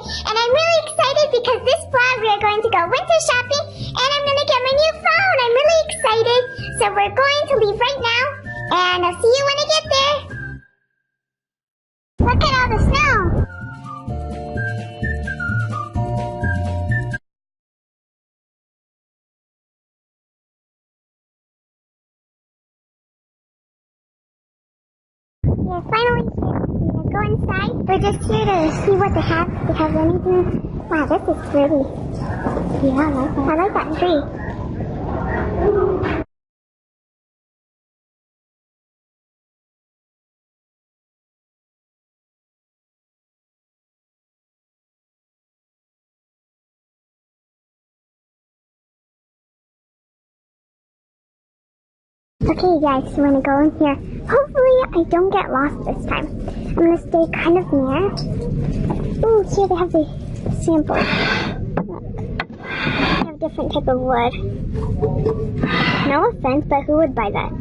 and I'm really excited because this vlog we are going to go winter shopping, and I'm going to get my new phone. I'm really excited. So we're going to leave right now, and I'll see you when I get there. Look at all the snow. Yeah, finally here. We're gonna go inside. We're just here to see what they have. If they have anything. Wow, this is really. Yeah, I like that tree. Okay guys, so we're gonna go in here. Hopefully I don't get lost this time. I'm gonna stay kind of near. Ooh, here they have the sample. Look. They have different type of wood. No offense, but who would buy that?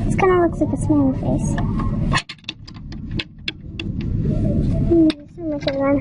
This kind of looks like a smiling face. There's so much of them.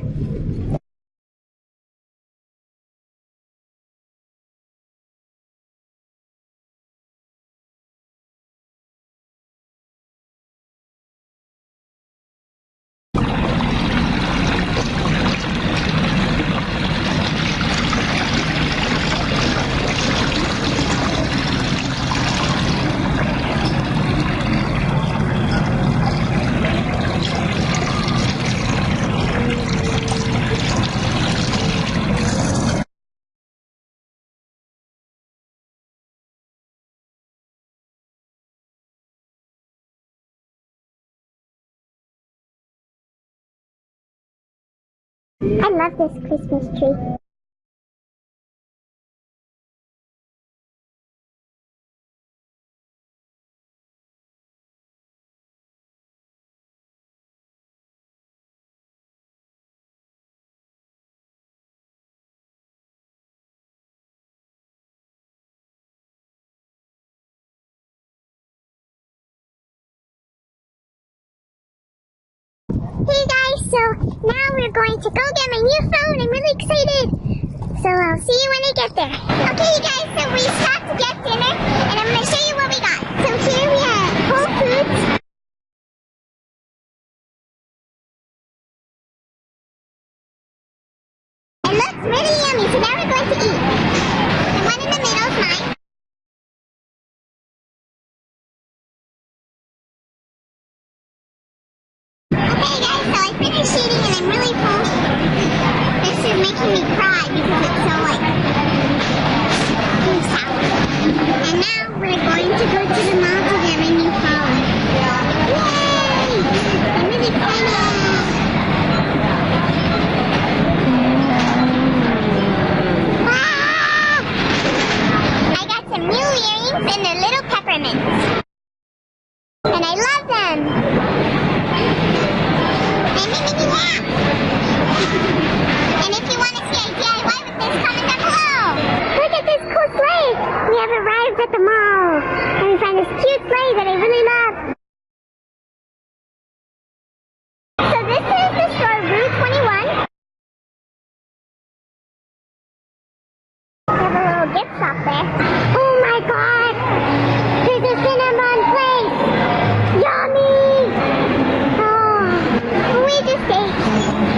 I love this Christmas tree. Hey guys, so now we're going to go get my new phone. I'm really excited. So I'll see you when I get there. Okay you guys, so we stopped to get dinner and I'm going to show you what we got. So here we have Whole Foods. It looks really yummy, so now we're going to eat. The one in the middle is mine. Okay guys, so I finished eating and I'm really full. This is making me cry because it's so sour. And now we're going to go to the mall to get my new phone. Yay! I'm really excited. Wow! I got some new earrings and they're little peppermints. And I love them. And if you want to see a DIY with this, comment down below. Look at this cool sleigh. We have arrived at the mall. And we found this cute sleigh that I really love. So this is the store Route 21. We have a little gift shop there. Oh my god! There's a cinnamon place! Yummy! Oh, we just ate.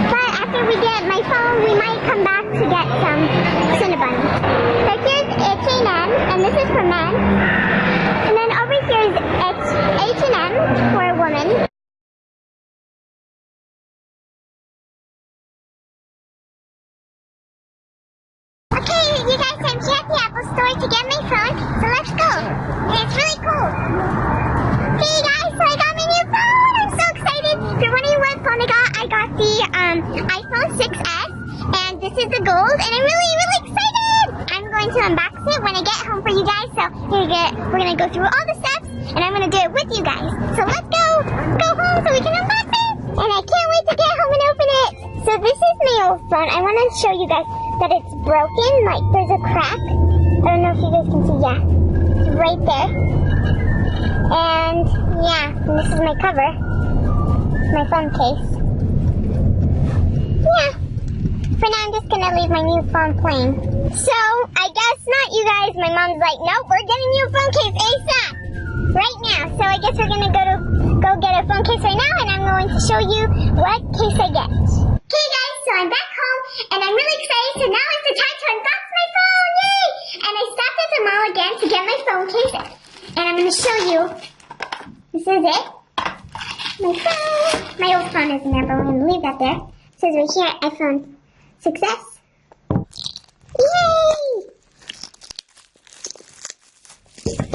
But after we get my phone, we might come back to get some Cinnabon. So here's H&M, and this is for men. And then over here is H&M for a woman. Okay, you guys, I'm here at the Apple store to get my phone, so let's go. And it's really cool. Hey guys, so I got my new phone! I'm so excited! If you're wondering what phone I got the iPhone 6S, and this is the gold, and I'm really, really excited! I'm going to unbox it when I get home for you guys, so we're going to go through all the steps, and I'm going to do it with you guys. So let's go home so we can unbox it! And I can't wait to get home and open it! So this is my old phone. I want to show you guys that it's broken, like there's a crack. I don't know if you guys can see, yeah. It's right there. And yeah, and this is my cover. My phone case. yeah. For now, I'm just gonna leave my new phone playing. So, I guess not, you guys. My mom's like, nope, we're getting you a phone case ASAP. Right now. So, I guess we're gonna go get a phone case right now, and I'm going to show you what case I get. Okay, guys, so I'm back home, and I'm really excited. So now it's the time to unbox my phone. Yay! And I stopped at the mall again to get my phone case, and I'm gonna show you. This is it. My phone. My old phone isn't there, but we're gonna leave that there. It says right here, iPhone. Success. Yay! Yeah!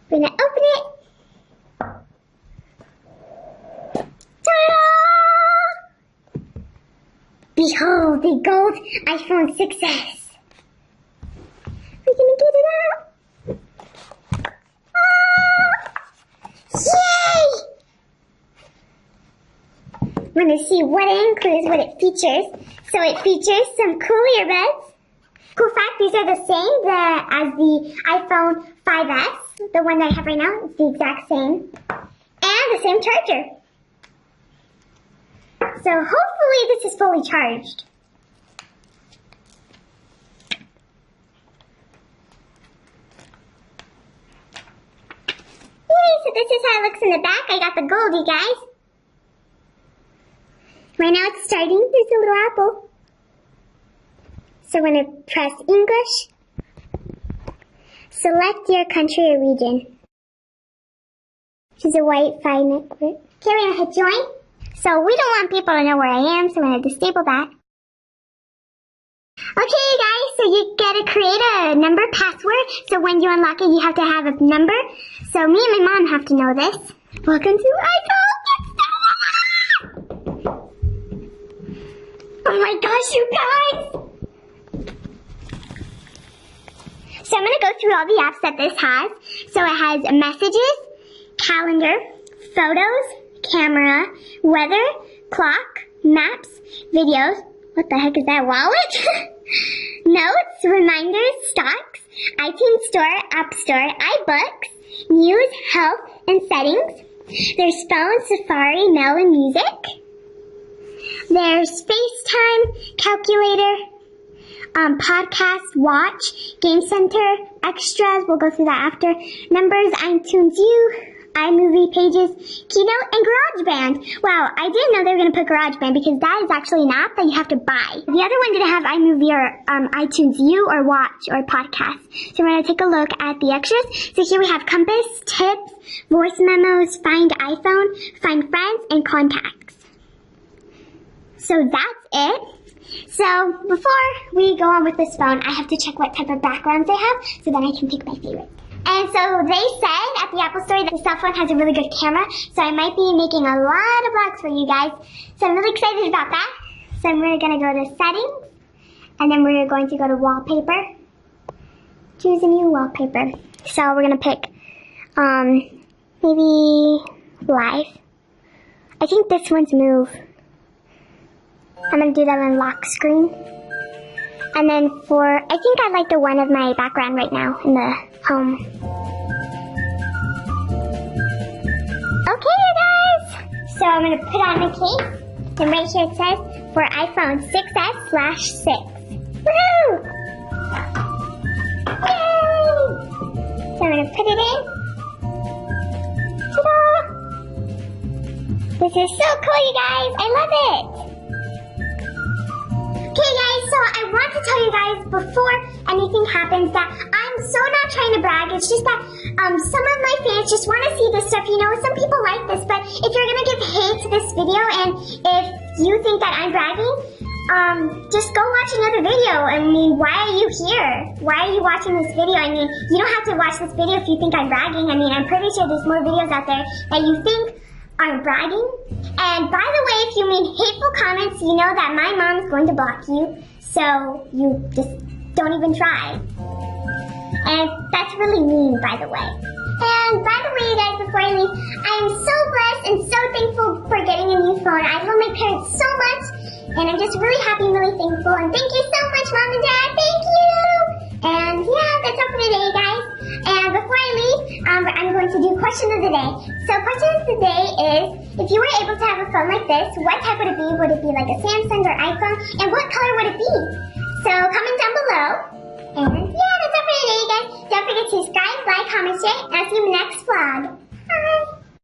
We're gonna open it. Ta-da! Behold the gold iPhone 6S. We're gonna get it out. Yay! We're going to see what it includes, what it features. So it features some cool earbuds. Cool fact, these are the same as the iPhone 5S. The one that I have right now. It's the exact same. And the same charger. So hopefully this is fully charged. Yay, so this is how it looks in the back. I got the gold, you guys. Right now it's starting. There's a little apple. So we're going to press English. Select your country or region. She's a white 5 network. Okay, we're going to hit join. So we don't want people to know where I am, so we're going to disable that. Okay, guys, so you gotta create a number password. So when you unlock it, you have to have a number. So me and my mom have to know this. Welcome to iPhone. Oh my gosh, you guys! So I'm gonna go through all the apps that this has. So it has messages, calendar, photos, camera, weather, clock, maps, videos. What the heck is that, wallet? Notes, reminders, stocks, iTunes Store, App Store, iBooks, news, health, and settings. There's phone, Safari, mail, and music. There's FaceTime, calculator, podcast, watch, game center, extras, we'll go through that after, numbers, iTunes U, iMovie, Pages, Keynote, and GarageBand. Wow, I didn't know they were going to put GarageBand because that is actually an app that you have to buy. The other one didn't have iMovie or iTunes U or Watch or Podcast. So we're going to take a look at the extras. So here we have Compass, Tips, Voice Memos, Find iPhone, Find Friends, and Contacts. So that's it. So before we go on with this phone, I have to check what type of backgrounds they have so then I can pick my favorite. And so they said at the Apple Store that the cell phone has a really good camera, so I might be making a lot of vlogs for you guys. So I'm really excited about that. So we're going to go to settings, and then we're going to go to wallpaper. Choose a new wallpaper. So we're going to pick maybe live. I think this one's move. I'm going to do that on lock screen. And then I think I like the one of my background right now in the home. Okay, you guys. So I'm going to put on my case. And right here it says, for iPhone 6S/6. Woohoo! Yay! So I'm going to put it in. Ta-da! This is so cool, you guys. I love it. Okay guys, so I want to tell you guys before anything happens that I'm so not trying to brag. It's just that some of my fans just want to see this stuff. You know, some people like this, but if you're going to give hate to this video and if you think that I'm bragging, just go watch another video. I mean, why are you here? Why are you watching this video? I mean, you don't have to watch this video if you think I'm bragging. I mean, I'm pretty sure there's more videos out there that you think are bragging. And by the way, if you mean hateful comments, you know that my mom's going to block you, so you just don't even try. And that's really mean, by the way. And by the way, you guys, before I leave, I am so blessed and so thankful for getting a new phone. I love my parents so much, and I'm just really happy and really thankful. And thank you so much, Mom and Dad. Thank you! And yeah, that's all for today, guys. And before I leave, I'm going to do question of the day. So question of the day is, if you were able to have a phone like this, what type would it be? Would it be like a Samsung or iPhone? And what color would it be? So comment down below. And yeah, that's it for today, guys. Don't forget to subscribe, like, comment, share, and